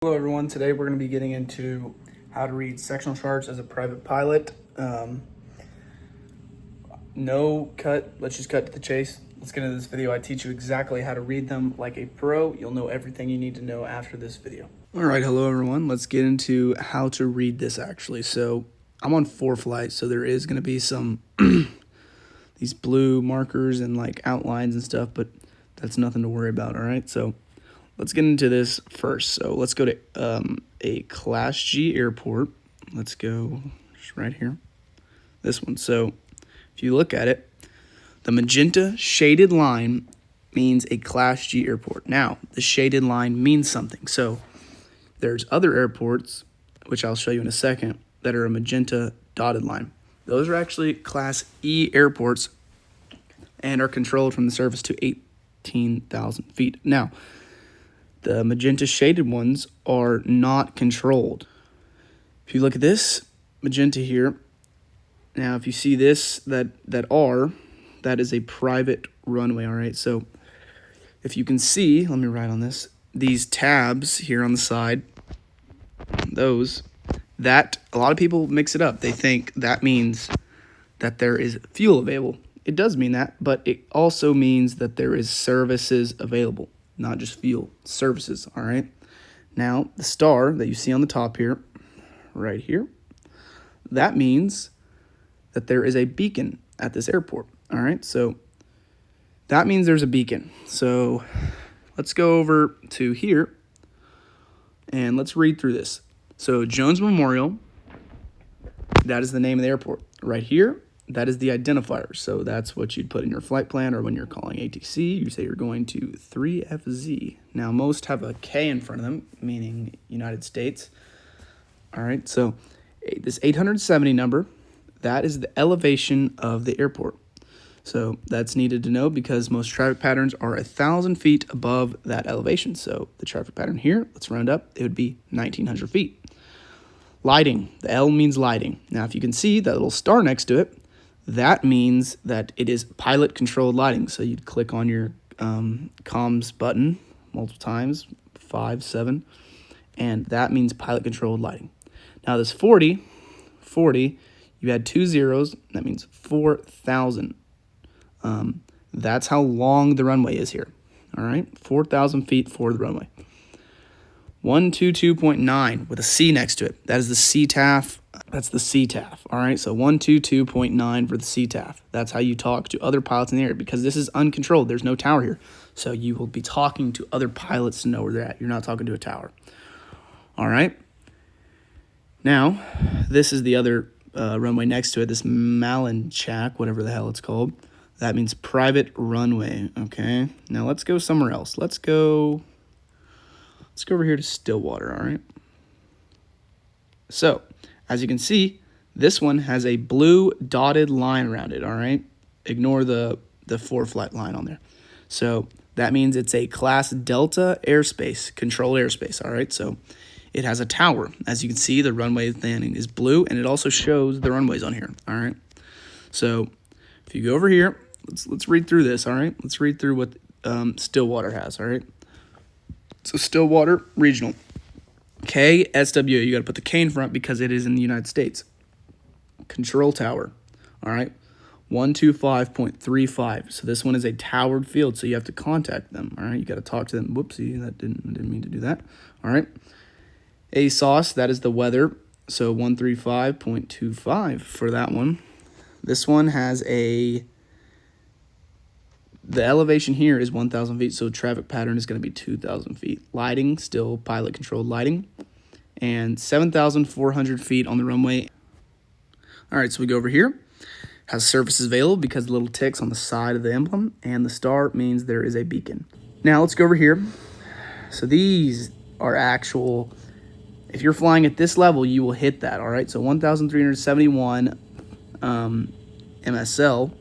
Hello everyone, today we're going to be getting into how to read sectional charts as a private pilot. No cut, let's just cut to the chase. Let's get into this video. I teach you exactly how to read them like a pro. You'll know everything you need to know after this video. All right, hello everyone. Let's get into how to read this actually. So I'm on ForeFlight, so there is going to be some these blue markers and like outlines and stuff, but that's nothing to worry about, all right? So let's get into this first. So let's go to a Class G airport. Let's go just right here. This one. So if you look at it, the magenta shaded line means a Class G airport. Now, the shaded line means something. So there's other airports, which I'll show you in a second, that are a magenta dotted line. Those are actually Class E airports and are controlled from the surface to 18,000 feet. Now, the magenta shaded ones are not controlled. If you look at this magenta here, now if you see this, that is a private runway, all right? So if you can see, let me write on this, these tabs here on the side, those, that, a lot of people mix it up. They think that means that there is fuel available. It does mean that, but it also means that there is services available. Not just fuel, services, all right? Now, the star that you see on the top here, right here, that means that there is a beacon at this airport, all right? So that means there's a beacon. So let's go over to here, and let's read through this. So Jones Memorial, that is the name of the airport. Right here, that is the identifier. So that's what you'd put in your flight plan, or when you're calling ATC, you say you're going to 3FZ. Now, most have a K in front of them, meaning United States. All right, so this 870 number, that is the elevation of the airport. So that's needed to know because most traffic patterns are 1,000 feet above that elevation. So the traffic pattern here, let's round up, it would be 1,900 feet. Lighting, the L means lighting. Now, if you can see that little star next to it, that means that it is pilot-controlled lighting. So you'd click on your comms button multiple times, 5, 7, and that means pilot-controlled lighting. Now this 40, you had 2 zeros, that means 4,000. That's how long the runway is here, all right? 4,000 feet for the runway. 122.9 with a C next to it. That is the CTAF. That's the CTAF, all right? So 122.9 for the CTAF. That's how you talk to other pilots in the air because this is uncontrolled. There's no tower here. So you will be talking to other pilots to know where they're at. You're not talking to a tower, all right? Now, this is the other runway next to it, this Malinchak, whatever the hell it's called. That means private runway, okay? Now let's go somewhere else. Let's go over here to Stillwater, all right? So, as you can see, this one has a blue dotted line around it, all right? Ignore the ForeFlight line on there. So, that means it's a Class Delta airspace, controlled airspace, all right? So, it has a tower. As you can see, the runway landing is blue, and it also shows the runways on here, all right? So, if you go over here, let's read through this, all right? Let's read through what Stillwater has, all right? So Stillwater Regional, KSW, you got to put the K in front because it is in the United States. Control tower, all right, 125.35. So this one is a towered field, so you have to contact them, all right? You got to talk to them. Whoopsie, that didn't mean to do that, all right? ASOS, that is the weather, so 135.25 for that one. This one has the elevation here is 1,000 feet, so traffic pattern is going to be 2,000 feet. Lighting, still pilot-controlled lighting, and 7,400 feet on the runway. All right, so we go over here. Has services available because the little ticks on the side of the emblem, and the star means there is a beacon. Now let's go over here. So these are actual, if you're flying at this level, you will hit that, all right? So 1,371 MSL,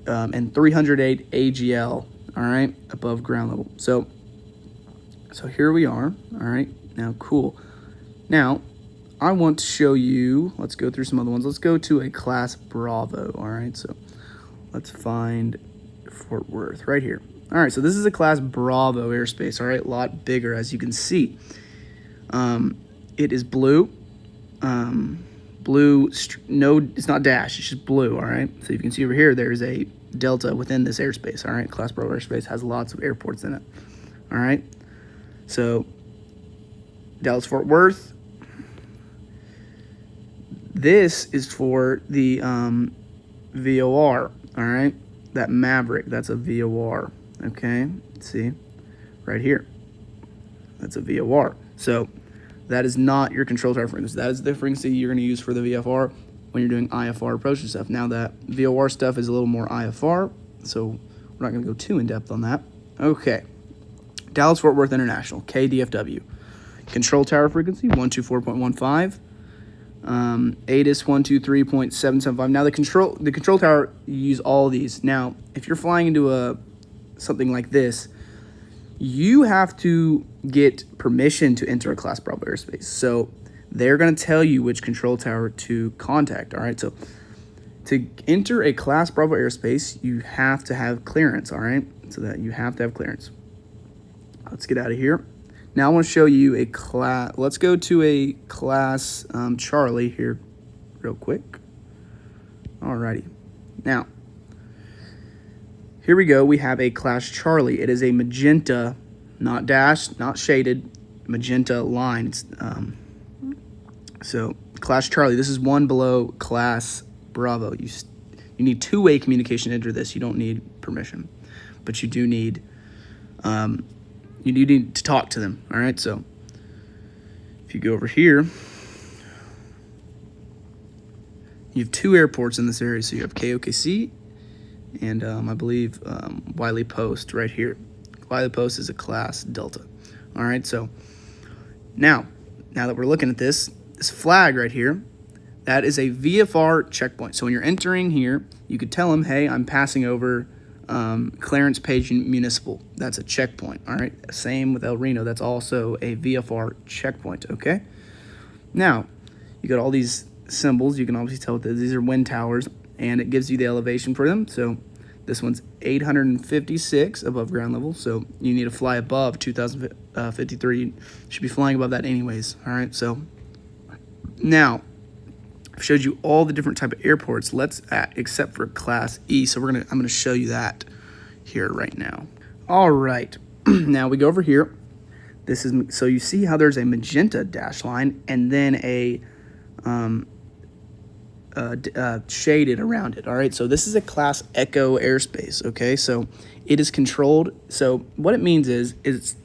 and 308 AGL, all right, above ground level. So here we are, all right, now cool. Now, I want to show you, let's go through some other ones. Let's go to a Class Bravo, all right, so let's find Fort Worth right here. All right, so this is a Class Bravo airspace, all right, a lot bigger as you can see. It is blue. No, it's not dash, it's just blue, all right? So you can see over here, there's a delta within this airspace, all right? Class Bravo airspace has lots of airports in it, all right? So Dallas-Fort Worth, this is for the VOR, all right? That Maverick, that's a VOR, okay? See, right here, that's a VOR. So that is not your control tower frequency. That is the frequency you're gonna use for the VFR when you're doing IFR approach and stuff. Now that VOR stuff is a little more IFR, so we're not gonna go too in depth on that. Okay, Dallas-Fort Worth International, KDFW. Control tower frequency, 124.15. ATIS 123.775. Now the control tower, you use all these. Now, if you're flying into something like this, you have to get permission to enter a Class Bravo airspace. So they're going to tell you which control tower to contact. All right. So to enter a Class Bravo airspace, you have to have clearance. All right. So that you have to have clearance. Let's get out of here. Now I want to show you a class. Let's go to a class Charlie here real quick. Alrighty. Now, here we go. We have a class Charlie. It is a magenta, not dashed, not shaded, magenta line. It's, so class Charlie, this is one below class Bravo. You need two-way communication to enter this. You don't need permission, but you do need to talk to them. All right, so if you go over here, you have two airports in this area. So you have KOKC and I believe Wiley Post right here. Wiley Post is a class Delta. All right, so now that we're looking at this flag right here, that is a VFR checkpoint. So when you're entering here, you could tell them, hey, I'm passing over Clarence Page Municipal. That's a checkpoint. All right, same with El Reno. That's also a VFR checkpoint. Okay, now you got all these symbols. You can obviously tell that these are wind towers, and it gives you the elevation for them. So this one's 856 above ground level, so you need to fly above 2053. You should be flying above that anyways. All right, so now I've showed you all the different type of airports, except for Class E. So I'm gonna show you that here right now. All right, now we go over here. This is, so you see how there's a magenta dash line and then a shaded around it. All right, so this is a Class Echo airspace. Okay, so it is controlled. So what it means is it's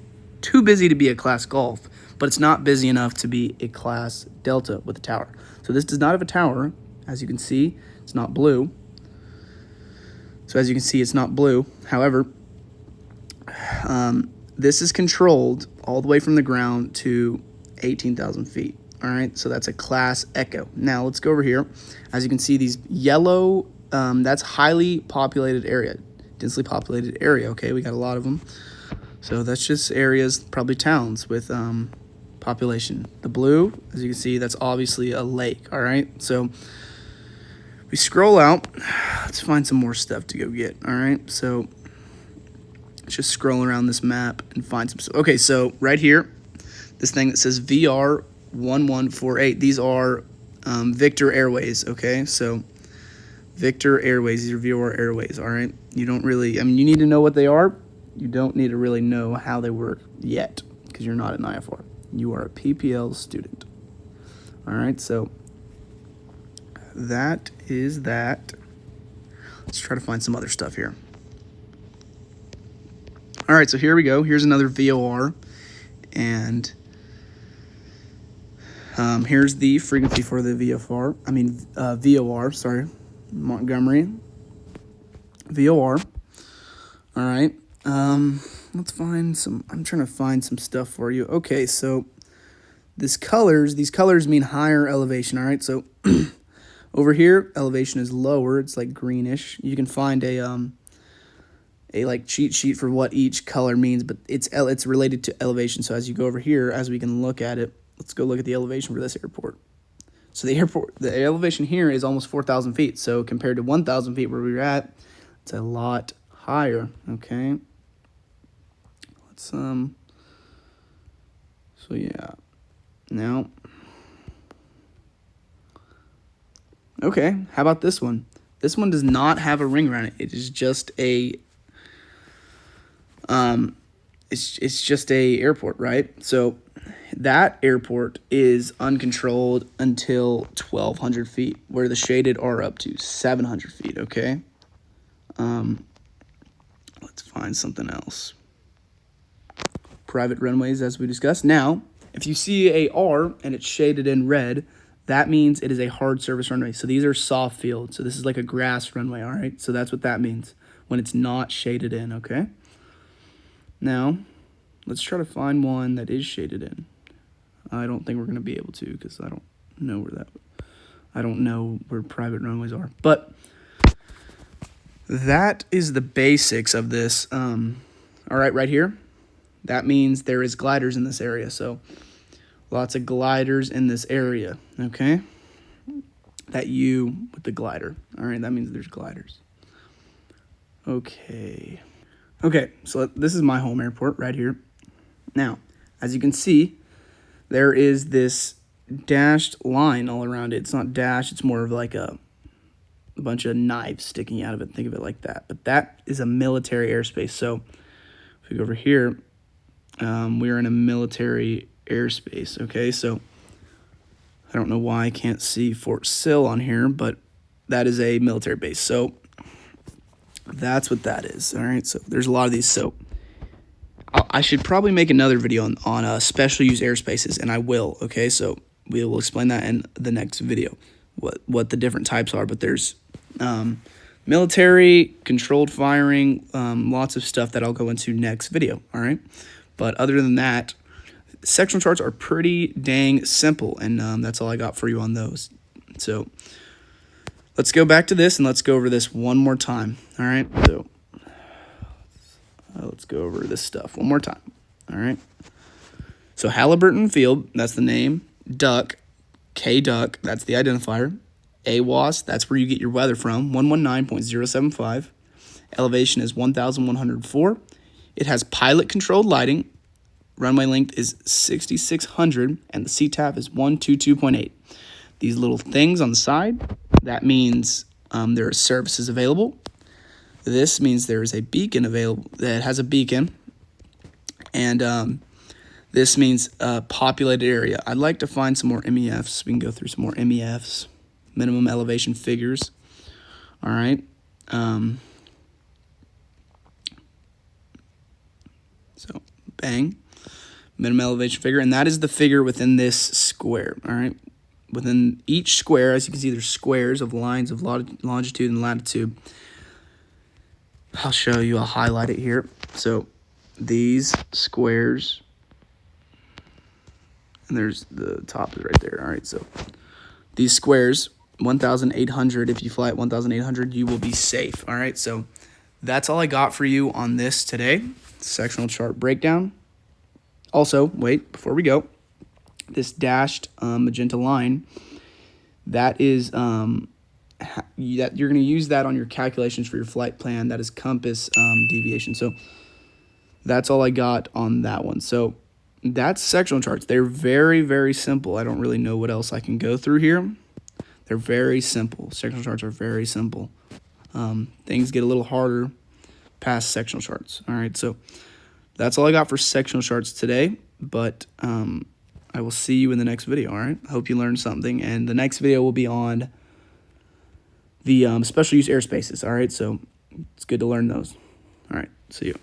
too busy to be a Class Golf, but it's not busy enough to be a Class Delta with a tower. So this does not have a tower. As you can see, it's not blue. So as you can see, it's not blue. However, this is controlled all the way from the ground to 18,000 feet. All right, so that's a Class Echo. Now let's go over here. As you can see, these yellow, that's highly populated area, densely populated area. Okay, we got a lot of them. So that's just areas, probably towns with population. The blue, as you can see, that's obviously a lake. All right, so we scroll out. Let's find some more stuff to go get. All right, so just scroll around this map and find some stuff. Okay, so right here, this thing that says VR 1148. These are Victor Airways. Okay, so Victor Airways. These are VR Airways. All right, you don't really. I mean, you need to know what they are. You don't need to really know how they work yet because you're not an IFR. You are a PPL student. All right, so that is that. Let's try to find some other stuff here. All right, so here we go. Here's another VOR, and here's the frequency for the VFR. I mean, VOR, sorry, Montgomery. VOR. All right. Let's find some, I'm trying to find some stuff for you. Okay, so these colors mean higher elevation. All right, so over here, elevation is lower. It's like greenish. You can find a like cheat sheet for what each color means, but it's related to elevation. So as you go over here, as we can look at it, let's go look at the elevation for this airport. So the elevation here is almost 4,000 feet. So compared to 1,000 feet where we were at, it's a lot higher. Okay. Let's so yeah. Now, okay, how about this one? This one does not have a ring around it. It is just a it's just a airport, right? So that airport is uncontrolled until 1,200 feet, where the shaded are up to 700 feet, okay? Let's find something else. Private runways, as we discussed. Now, if you see a R and it's shaded in red, that means it is a hard surface runway. So these are soft field. So this is like a grass runway, all right? So that's what that means when it's not shaded in, okay? Now, let's try to find one that is shaded in. I don't think we're going to be able to because I don't know where private runways are. But that is the basics of this. All right, right here. That means there is gliders in this area. So lots of gliders in this area, okay? That U with the glider. All right, that means there's gliders. Okay. Okay, so this is my home airport right here. Now, as you can see, there is this dashed line all around it. It's not dashed, it's more of like a bunch of knives sticking out of it. Think of it like that. But that is a military airspace. So if we go over here, we're in a military airspace, okay? So I don't know why I can't see Fort Sill on here, but that is a military base. So that's what that is, all right? So there's a lot of these. So I should probably make another video on special use airspaces, and I will, okay? So we will explain that in the next video, what the different types are. But there's military, controlled firing, lots of stuff that I'll go into next video, all right? But other than that, sectional charts are pretty dang simple, and that's all I got for you on those. So let's go back to this, and let's go over this one more time, all right? So let's go over this stuff one more time, all right? So Halliburton Field, that's the name. Duck, K-Duck, that's the identifier. AWAS, that's where you get your weather from, 119.075. Elevation is 1,104. It has pilot-controlled lighting. Runway length is 6,600, and the CTAF is 122.8. These little things on the side, that means there are services available. This means there is a beacon available that has a beacon, and this means a populated area. I'd like to find some more MEFs. We can go through some more MEFs, minimum elevation figures. All right. So, bang, minimum elevation figure, and that is the figure within this square, all right? Within each square, as you can see, there's squares of lines of longitude and latitude. I'll show you, I'll highlight it here. So, these squares, and there's the top is right there, all right? So, these squares, 1,800, if you fly at 1,800, you will be safe, all right? So, that's all I got for you on this today. Sectional chart breakdown. Also, wait, before we go, this dashed magenta line, that is that you're going to use that on your calculations for your flight plan. That is compass deviation. So that's all I got on that one. So that's sectional charts. They're very, very simple. I don't really know what else I can go through here. They're very simple. Sectional charts are very simple. Things get a little harder past sectional charts. All right, so that's all I got for sectional charts today, but I will see you in the next video, all right? I hope you learned something, and the next video will be on the special use airspaces, all right? So it's good to learn those. All right, see you.